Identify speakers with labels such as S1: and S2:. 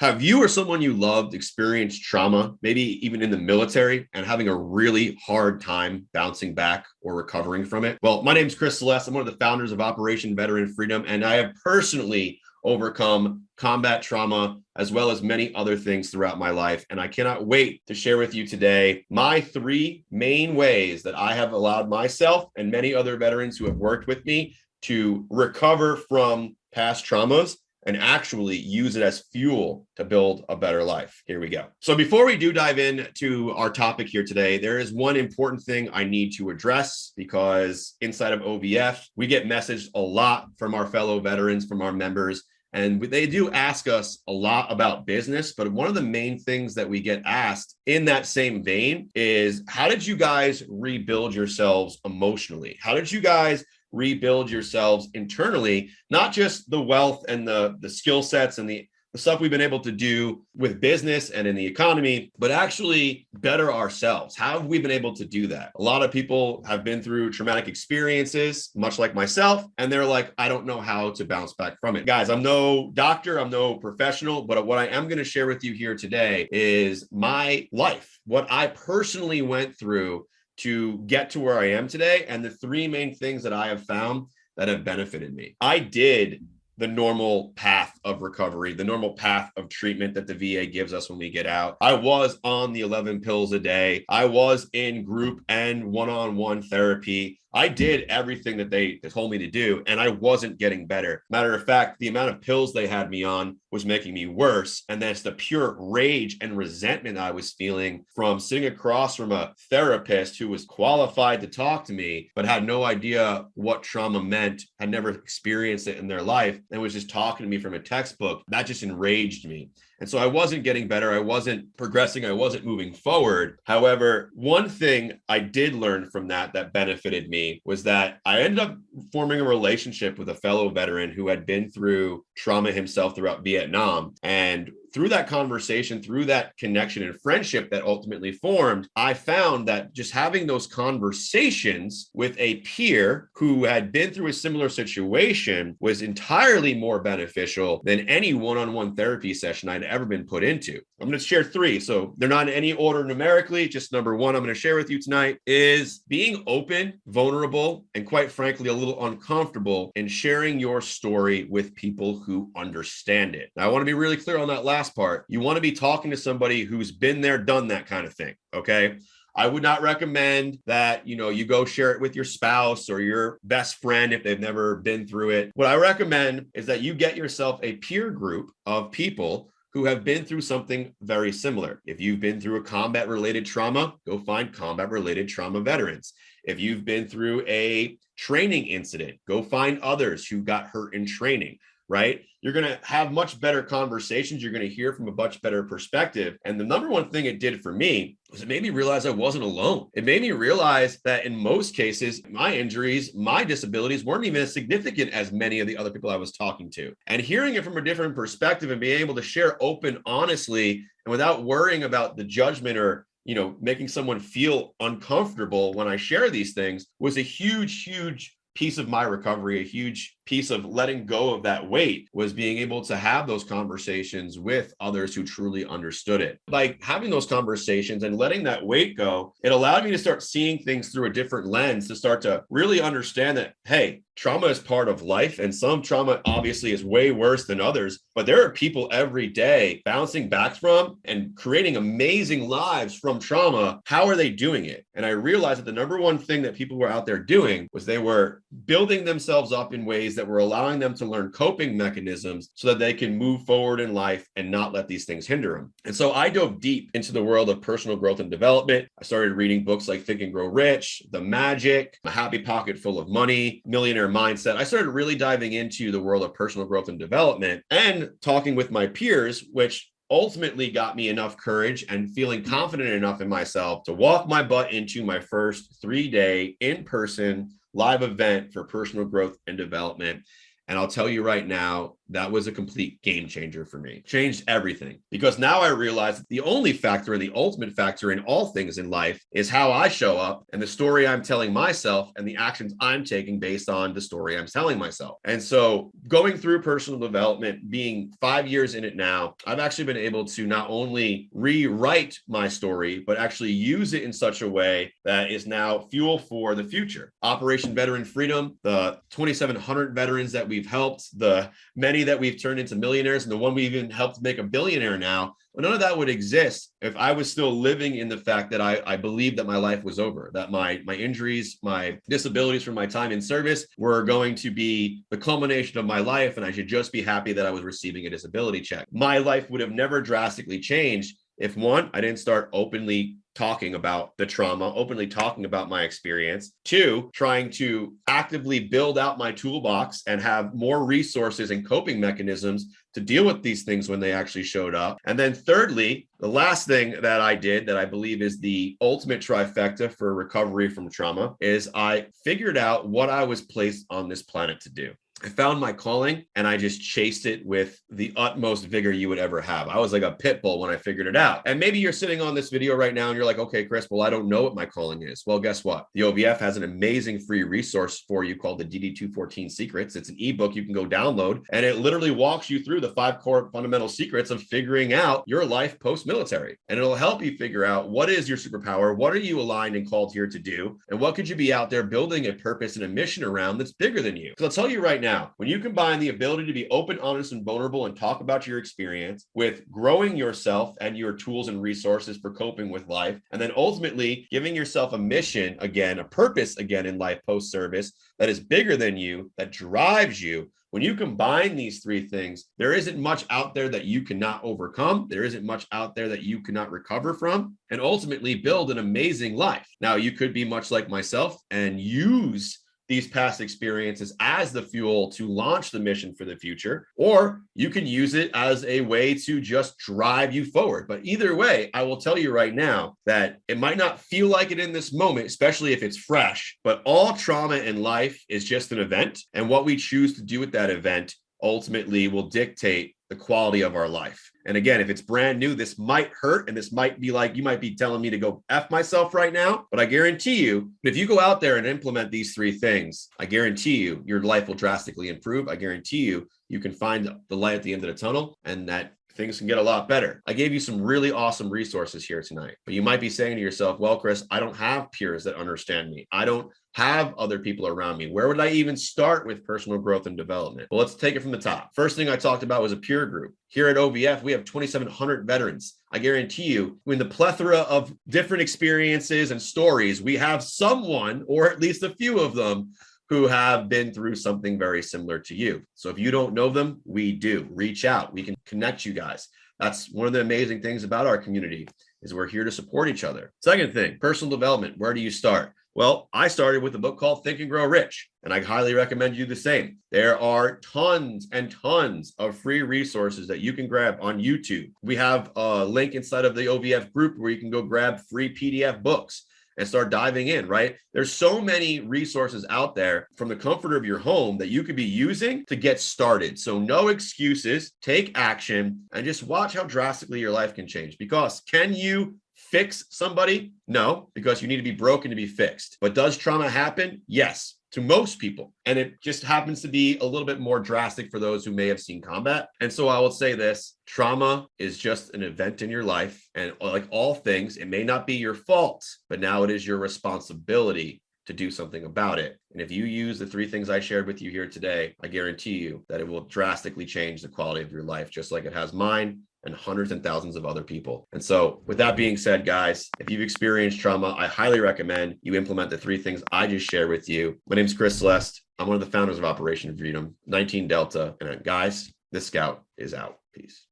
S1: Have you or someone you loved experienced trauma, maybe even in the military, and having a really hard time bouncing back or recovering from it? Well, my name is Celeste. I'm one of the founders of Operation Veteran Freedom, and I have personally overcome combat trauma as well as many other things throughout my life. And I cannot wait to share with you today my three main ways that I have allowed myself and many other veterans who have worked with me to recover from past traumas and actually use it as fuel to build a better life. Here we go. So before we do dive into our topic here today, there is one important thing I need to address, because inside of OVF, we get messaged a lot from our fellow veterans, from our members, and they do ask us a lot about business. But one of the main things that we get asked in that same vein is, how did you guys rebuild yourselves emotionally? How did you guys rebuild yourselves internally, not just the wealth and the skill sets and the stuff we've been able to do with business and in the economy, but actually better ourselves? How have we been able to do that? A lot of people have been through traumatic experiences, much like myself, and they're like, I don't know how to bounce back from it. Guys, I'm no doctor, I'm no professional, but what I am going to share with you here today is my life, what I personally went through to get to where I am today, and the three main things that I have found that have benefited me. I did the normal path of recovery, the normal path of treatment that the VA gives us when we get out. I was on the 11 pills a day. I was in group and one-on-one therapy. I did everything that they told me to do, and I wasn't getting better. Matter of fact, the amount of pills they had me on was making me worse. And that's the pure rage and resentment I was feeling from sitting across from a therapist who was qualified to talk to me, but had no idea what trauma meant, had never experienced it in their life, and was just talking to me from a textbook. That just enraged me. And so I wasn't getting better. I wasn't progressing. I wasn't moving forward. However, one thing I did learn from that benefited me was that I ended up forming a relationship with a fellow veteran who had been through trauma himself throughout Vietnam. And through that conversation, through that connection and friendship that ultimately formed, I found that just having those conversations with a peer who had been through a similar situation was entirely more beneficial than any one-on-one therapy session I'd ever been put into. I'm going to share three. So they're not in any order numerically. Just number one I'm going to share with you tonight is being open, vulnerable, and quite frankly, a little uncomfortable in sharing your story with people who understand it. Now, I want to be really clear on that last part. You want to be talking to somebody who's been there, done that kind of thing. Okay. I would not recommend that, you go share it with your spouse or your best friend if they've never been through it. What I recommend is that you get yourself a peer group of people who have been through something very similar. If you've been through a combat-related trauma, go find combat-related trauma veterans. If you've been through a training incident, go find others who got hurt in training, right? You're going to have much better conversations. You're going to hear from a much better perspective. And the number one thing it did for me was it made me realize I wasn't alone. It made me realize that in most cases, my injuries, my disabilities weren't even as significant as many of the other people I was talking to. And hearing it from a different perspective and being able to share open, honestly, and without worrying about the judgment or making someone feel uncomfortable when I share these things was a huge, huge piece of my recovery. A huge piece of letting go of that weight was being able to have those conversations with others who truly understood it. Like having those conversations and letting that weight go, it allowed me to start seeing things through a different lens, to start to really understand that, hey, trauma is part of life, and some trauma obviously is way worse than others, but there are people every day bouncing back from and creating amazing lives from trauma. How are they doing it? And I realized that the number one thing that people were out there doing was they were building themselves up in ways that were allowing them to learn coping mechanisms so that they can move forward in life and not let these things hinder them. And so I dove deep into the world of personal growth and development. I started reading books like Think and Grow Rich, The Magic, A Happy Pocket Full of Money, Millionaire Mindset. I started really diving into the world of personal growth and development and talking with my peers, which ultimately got me enough courage and feeling confident enough in myself to walk my butt into my first 3-day in-person live event for personal growth and development. And I'll tell you right now, that was a complete game changer for me. Changed everything, because now I realize that the only factor and the ultimate factor in all things in life is how I show up and the story I'm telling myself and the actions I'm taking based on the story I'm telling myself. And so going through personal development, being 5 years in it now, I've actually been able to not only rewrite my story, but actually use it in such a way that is now fuel for the future. Operation Veteran Freedom, the 2,700 veterans that we've helped, the many that we've turned into millionaires, and the one we even helped make a billionaire now. Well, none of that would exist if I was still living in the fact that I believed that my life was over, that my injuries, my disabilities from my time in service were going to be the culmination of my life, and I should just be happy that I was receiving a disability check. My life would have never drastically changed if, one, I didn't start openly talking about the trauma, openly talking about my experience. Two, trying to actively build out my toolbox and have more resources and coping mechanisms to deal with these things when they actually showed up. And then thirdly, the last thing that I did that I believe is the ultimate trifecta for recovery from trauma is I figured out what I was placed on this planet to do. I found my calling and I just chased it with the utmost vigor you would ever have. I was like a pit bull when I figured it out. And maybe you're sitting on this video right now and you're like, okay, Chris, well, I don't know what my calling is. Well, guess what? The OVF has an amazing free resource for you called the DD214 Secrets. It's an ebook you can go download, and it literally walks you through the 5 core fundamental secrets of figuring out your life post-military. And it'll help you figure out what is your superpower, what are you aligned and called here to do, and what could you be out there building a purpose and a mission around that's bigger than you. Because I'll tell you right now, when you combine the ability to be open, honest, and vulnerable and talk about your experience with growing yourself and your tools and resources for coping with life, and then ultimately giving yourself a mission again, a purpose again in life post-service that is bigger than you, that drives you, when you combine these 3 things, there isn't much out there that you cannot overcome. There isn't much out there that you cannot recover from and ultimately build an amazing life. Now, you could be much like myself and use these past experiences as the fuel to launch the mission for the future, or you can use it as a way to just drive you forward. But either way, I will tell you right now that it might not feel like it in this moment, especially if it's fresh, but all trauma in life is just an event. And what we choose to do with that event ultimately will dictate the quality of our life. And again, if it's brand new, this might hurt. And this might be like, you might be telling me to go F myself right now. But I guarantee you, if you go out there and implement these 3 things, I guarantee you, your life will drastically improve. I guarantee you, you can find the light at the end of the tunnel and that things can get a lot better. I gave you some really awesome resources here tonight, but you might be saying to yourself, well, Chris, I don't have peers that understand me. I don't have other people around me. Where would I even start with personal growth and development? Well, let's take it from the top. First thing I talked about was a peer group. Here at OVF, we have 2,700 veterans. I guarantee you, in the plethora of different experiences and stories, we have someone, or at least a few of them, who have been through something very similar to you. So if you don't know them, we do. Reach out. We can connect you guys. That's one of the amazing things about our community is we're here to support each other. Second thing, personal development. Where do you start? Well, I started with a book called Think and Grow Rich, and I highly recommend you do the same. There are tons and tons of free resources that you can grab on YouTube. We have a link inside of the OVF group where you can go grab free PDF books and start diving in, right? There's so many resources out there from the comfort of your home that you could be using to get started. So no excuses, take action, and just watch how drastically your life can change. Because can you fix somebody? No, because you need to be broken to be fixed. But does trauma happen? Yes, to most people. And it just happens to be a little bit more drastic for those who may have seen combat. And so I will say this, trauma is just an event in your life. And like all things, it may not be your fault, but now it is your responsibility to do something about it. And if you use the 3 things I shared with you here today, I guarantee you that it will drastically change the quality of your life, just like it has mine and hundreds and thousands of other people. And so with that being said, guys, if you've experienced trauma, I highly recommend you implement the 3 things I just shared with you. My name is Chris Celeste. I'm one of the founders of Operation Freedom, 19 Delta. And guys, this scout is out. Peace.